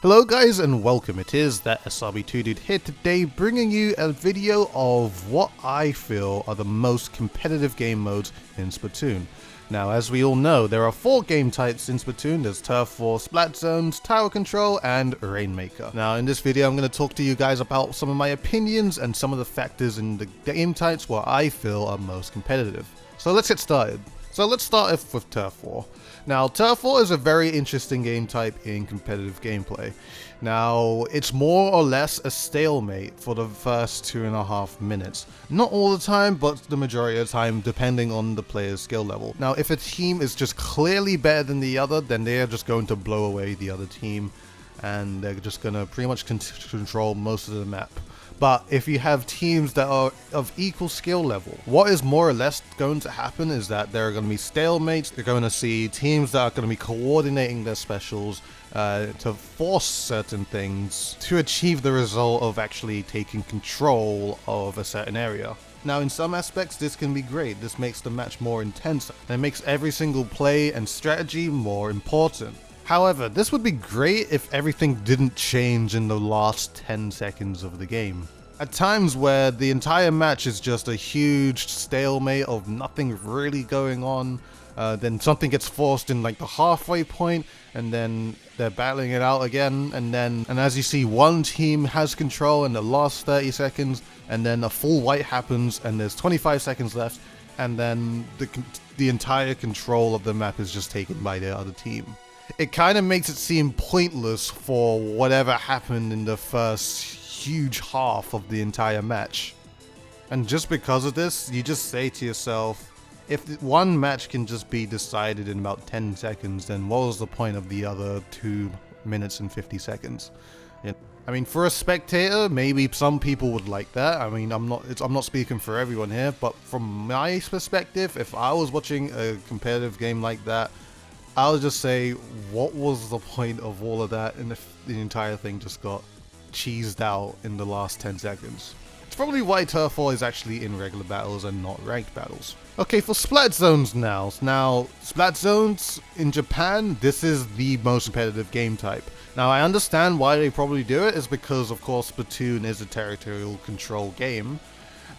Hello guys and welcome, it is ThatSrb2DUDE here today bringing you a video of what I feel are the most competitive game modes in Splatoon. Now as we all know, there are 4 game types in Splatoon. There's Turf War, Splat Zones, Tower Control and Rainmaker. Now in this video I'm going to talk to you guys about some of my opinions and some of the factors in the game types where I feel are most competitive. So let's get started. So let's start off with Turf War. Now, Turf War is a very interesting game type in competitive gameplay. Now, it's more or less a stalemate for the first 2.5 minutes. Not all the time, but the majority of the time, depending on the player's skill level. Now, if a team is just clearly better than the other, then they are just going to blow away the other team, and they're just going to pretty much control most of the map. But if you have teams that are of equal skill level, what is more or less going to happen is that there are going to be stalemates. You're going to see teams that are going to be coordinating their specials to force certain things to achieve the result of actually taking control of a certain area. Now in some aspects this can be great. This makes the match more intense and it makes every single play and strategy more important. However, this would be great if everything didn't change in the last 10 seconds of the game. At times where the entire match is just a huge stalemate of nothing really going on, then something gets forced in like the halfway point, and then they're battling it out again, and as you see, one team has control in the last 30 seconds, and then a full wipe happens, and there's 25 seconds left, and then the entire control of the map is just taken by the other team. It kind of makes it seem pointless for whatever happened in the first huge half of the entire match. And just because of this, you just say to yourself, if one match can just be decided in about 10 seconds, then what was the point of the other 2 minutes and 50 seconds? I mean, for a spectator, maybe some people would like that. I mean, I'm not speaking for everyone here, but from my perspective, if I was watching a competitive game like that, I'll just say, what was the point of all of that, and if the entire thing just got cheesed out in the last 10 seconds. It's probably why Turf War is actually in regular battles and not ranked battles. Okay, for Splat Zones now. Now, Splat Zones in Japan, this is the most competitive game type. Now, I understand why they probably do it, is because, of course, Splatoon is a territorial control game.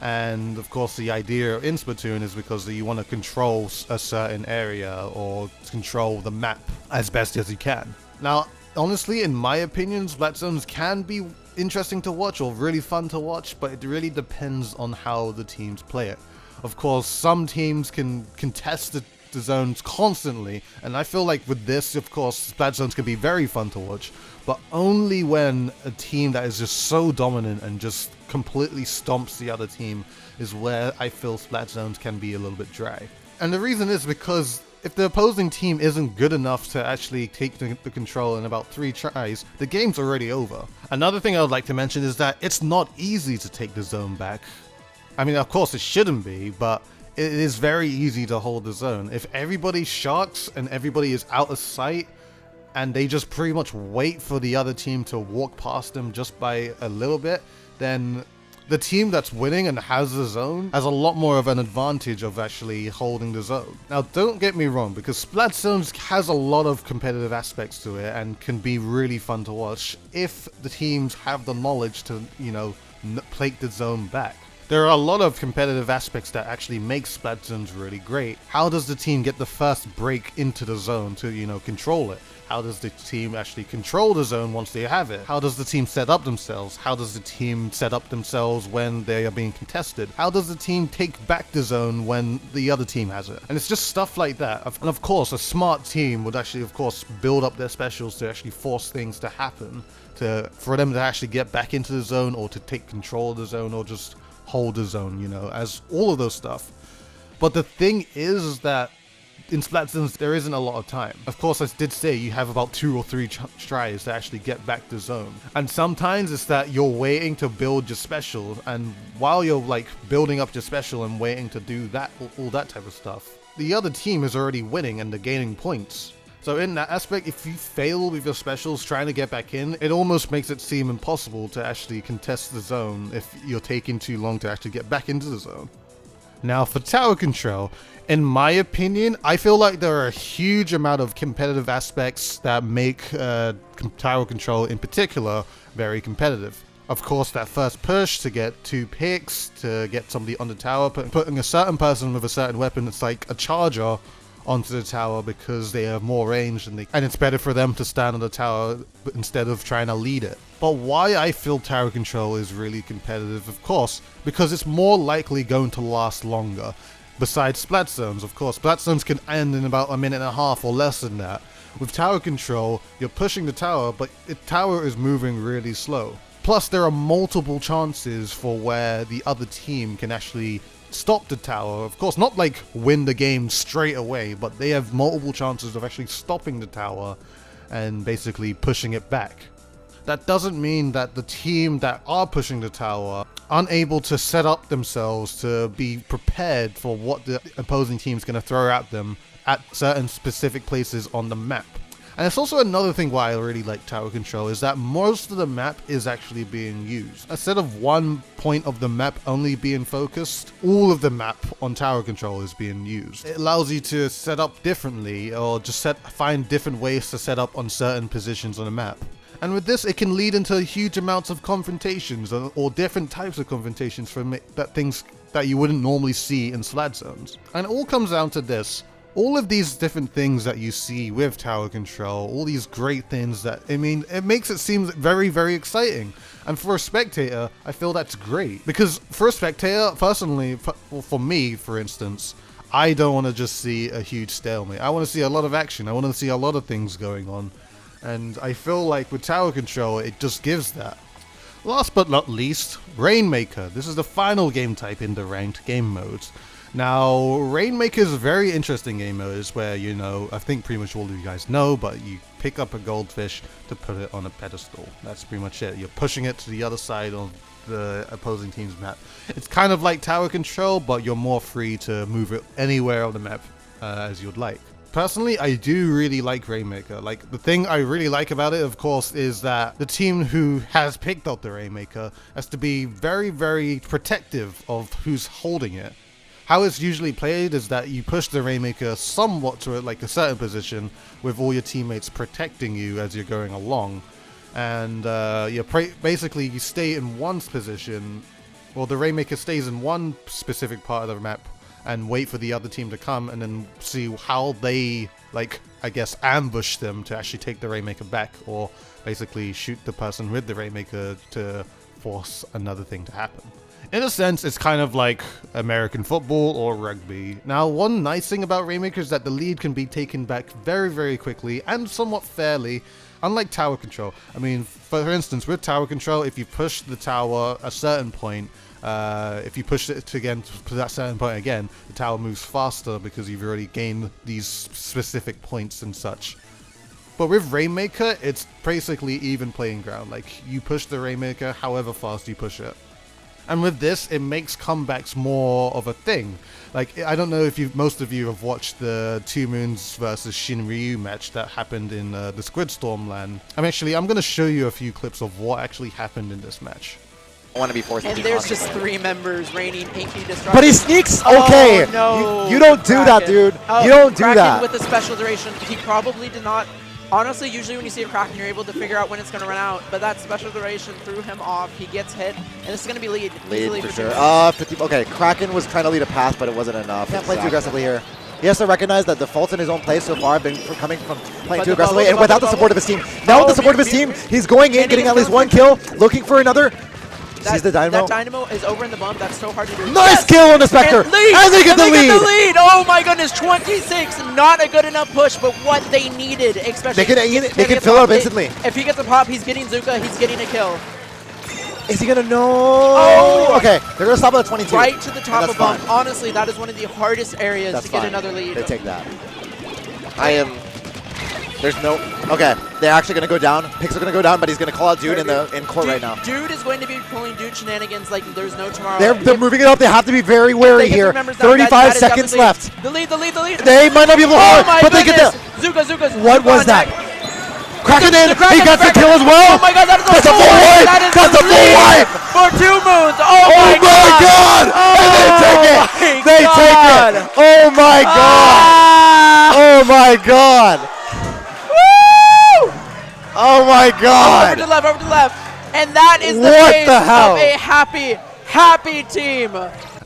And of course the idea in Splatoon is because you want to control a certain area or control the map as best as you can. Now honestly, in my opinion, Splat Zones can be interesting to watch or really fun to watch, but it really depends on how the teams play it. Of course, some teams can contest the zones constantly, and I feel like with this, of course, Splat Zones can be very fun to watch, but only when a team that is just so dominant and just completely stomps the other team is where I feel Splat Zones can be a little bit dry. And the reason is because if the opposing team isn't good enough to actually take the control in about 3 tries, the game's already over. Another thing I would like to mention is that it's not easy to take the zone back. I mean, of course it shouldn't be, but it is very easy to hold the zone. If everybody sharks and everybody is out of sight, and they just pretty much wait for the other team to walk past them just by a little bit, then the team that's winning and has the zone has a lot more of an advantage of actually holding the zone. Now don't get me wrong, because Splat Zones has a lot of competitive aspects to it and can be really fun to watch if the teams have the knowledge to, you know, plate the zone back. There are a lot of competitive aspects that actually make Splat Zones really great. How does the team get the first break into the zone to, you know, control it? How does the team actually control the zone once they have it? How does the team set up themselves? How does the team set up themselves when they are being contested? How does the team take back the zone when the other team has it? And it's just stuff like that. And of course, a smart team would actually, of course, build up their specials to actually force things to happen, for them to actually get back into the zone or to take control of the zone or just hold the zone, you know, as all of those stuff. But the thing is that in Splat Zones, there isn't a lot of time. Of course, I did say you have about 2 or 3 tries to actually get back to zone. And sometimes it's that you're waiting to build your special, and while you're like building up your special and waiting to do that, all that type of stuff, the other team is already winning and they're gaining points. So in that aspect, if you fail with your specials trying to get back in, it almost makes it seem impossible to actually contest the zone if you're taking too long to actually get back into the zone. Now for tower control, in my opinion, I feel like there are a huge amount of competitive aspects that make tower control in particular very competitive. Of course, that first push to get 2 picks, to get somebody on the tower, putting a certain person with a certain weapon, it's like a charger onto the tower because they have more range and it's better for them to stand on the tower instead of trying to lead it. But why I feel tower control is really competitive, of course, because it's more likely going to last longer. Besides splat zones, of course, splat zones can end in about a minute and a half or less than that. With tower control, you're pushing the tower, but the tower is moving really slow. Plus, there are multiple chances for where the other team can actually stop the tower. Of course, not like win the game straight away, but they have multiple chances of actually stopping the tower and basically pushing it back. That doesn't mean that the team that are pushing the tower aren't able to set up themselves to be prepared for what the opposing team is going to throw at them at certain specific places on the map. And it's also another thing why I really like tower control is that most of the map is actually being used. Instead of one point of the map only being focused, all of the map on tower control is being used. It allows you to set up differently or just find different ways to set up on certain positions on the map. And with this, it can lead into huge amounts of confrontations or different types of confrontations from things that you wouldn't normally see in splat zones. And it all comes down to this. All of these different things that you see with tower control, all these great things that, I mean, it makes it seem very, very exciting. And for a spectator, I feel that's great. Because for a spectator, personally, for me, for instance, I don't want to just see a huge stalemate. I want to see a lot of action. I want to see a lot of things going on. And I feel like with tower control, it just gives that. Last but not least, Rainmaker. This is the final game type in the ranked game modes. Now, Rainmaker is a very interesting game mode. It's where, you know, I think pretty much all of you guys know, but you pick up a goldfish to put it on a pedestal. That's pretty much it. You're pushing it to the other side of the opposing team's map. It's kind of like tower control, but you're more free to move it anywhere on the map as you'd like. Personally, I do really like Rainmaker. Like, the thing I really like about it, of course, is that the team who has picked up the Rainmaker has to be very, very protective of who's holding it. How it's usually played is that you push the Rainmaker somewhat to like a certain position with all your teammates protecting you as you're going along. And basically you stay in one position, well, the Rainmaker stays in one specific part of the map and wait for the other team to come and then see how they, like, I guess, ambush them to actually take the Rainmaker back, or basically shoot the person with the Rainmaker to force another thing to happen. In a sense, it's kind of like American football or rugby. Now, one nice thing about Rainmaker is that the lead can be taken back very, very quickly and somewhat fairly, unlike tower control. I mean, for instance, with tower control, if you push the tower a certain point, if you push it to that certain point again, the tower moves faster because you've already gained these specific points and such. But with Rainmaker, it's basically even playing ground. Like, you push the Rainmaker however fast you push it. And with this, it makes comebacks more of a thing. Like, I don't know if most of you have watched the Two Moons versus Shinryu match that happened in the Squidstorm land. I'm going to show you a few clips of what actually happened in this match. I want to be forced. And to there's just 3 members raining Inky Destruction. But he sneaks. Okay. Oh, no. You don't do that, dude. Oh, you don't do Kraken that. with the special duration. He probably did not. Honestly, usually when you see a Kraken, you're able to figure out when it's going to run out. But that special duration threw him off. He gets hit, and this is going to be lead. Lead for sure. 50, okay, Kraken was trying to lead a pass, but it wasn't enough. Can't play too aggressively here. He has to recognize that the faults in his own play so far have been coming from playing too aggressively, and without the support of his team. Now with the support of his team, he's going in, getting at least 1 kill, looking for another. Sees the Dynamo. That Dynamo is over in the bump. That's so hard to do. Nice kill on the Spectre! And they get the lead! Oh my goodness, 26! Not a good enough push, but what they needed, especially. They can fill up instantly. If he gets a pop, he's getting Zuka, he's getting a kill. Is he gonna know? Oh! Okay, they're gonna stop at 22. Right to the top of bump. Honestly, that is one of the hardest areas to get another lead. They take that. There's no. Okay, they're actually gonna go down. Picks are gonna go down, but he's gonna call out Dude in court right now. Dude is going to be pulling Dude shenanigans like there's no tomorrow. They're moving it up. They have to be very wary here. 35 seconds left. The lead. They might not be able to hold, but they get there. Zuka's. What was that? Kraken in. He got the kill as well. Oh my god, that's a full wipe. That's a full wipe for 2 moons. Oh my god! god! And they take it. They Oh my god! Oh my god! Woo! Oh my Over to god! the left, over to the left. And that is the What face the hell? of a happy team.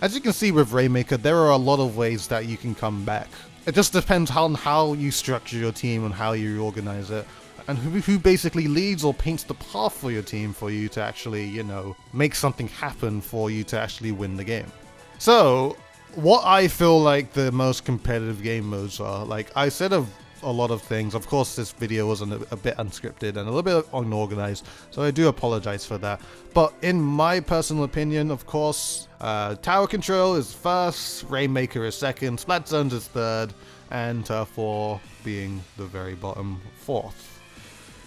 As you can see with Rainmaker, there are a lot of ways that you can come back. It just depends on how you structure your team and how you organize it, and who basically leads or paints the path for your team for you to actually, you know, make something happen for you to actually win the game. So, what I feel like the most competitive game modes are, like I said a lot of things. Of course, this video was a bit unscripted and a little bit unorganized, so I do apologize for that. But in my personal opinion, of course, Tower Control is first, Rainmaker is second, Splat Zones is third, and Turf War being the very bottom, fourth.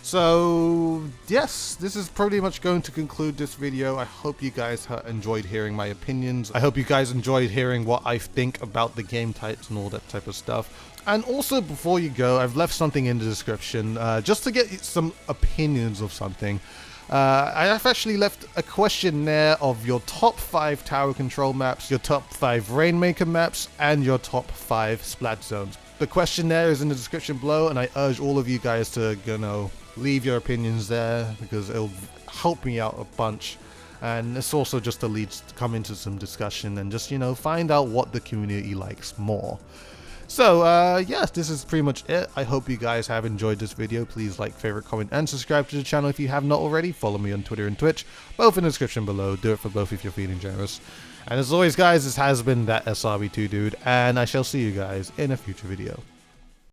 So yes, this is pretty much going to conclude this video. I hope you guys enjoyed hearing my opinions. I hope you guys enjoyed hearing what I think about the game types and all that type of stuff. And also, before you go, I've left something in the description just to get some opinions of something. I have actually left a questionnaire of your top 5 tower control maps, your top 5 Rainmaker maps, and your top 5 Splat Zones. The questionnaire is in the description below, and I urge all of you guys to, you know, leave your opinions there because it'll help me out a bunch. And it's also just a lead to come into some discussion and just, you know, find out what the community likes more. So, yes, this is pretty much it. I hope you guys have enjoyed this video. Please like, favorite, comment, and subscribe to the channel if you have not already. Follow me on Twitter and Twitch, both in the description below. Do it for both if you're feeling generous. And as always, guys, this has been ThatSrb2DUDE, and I shall see you guys in a future video.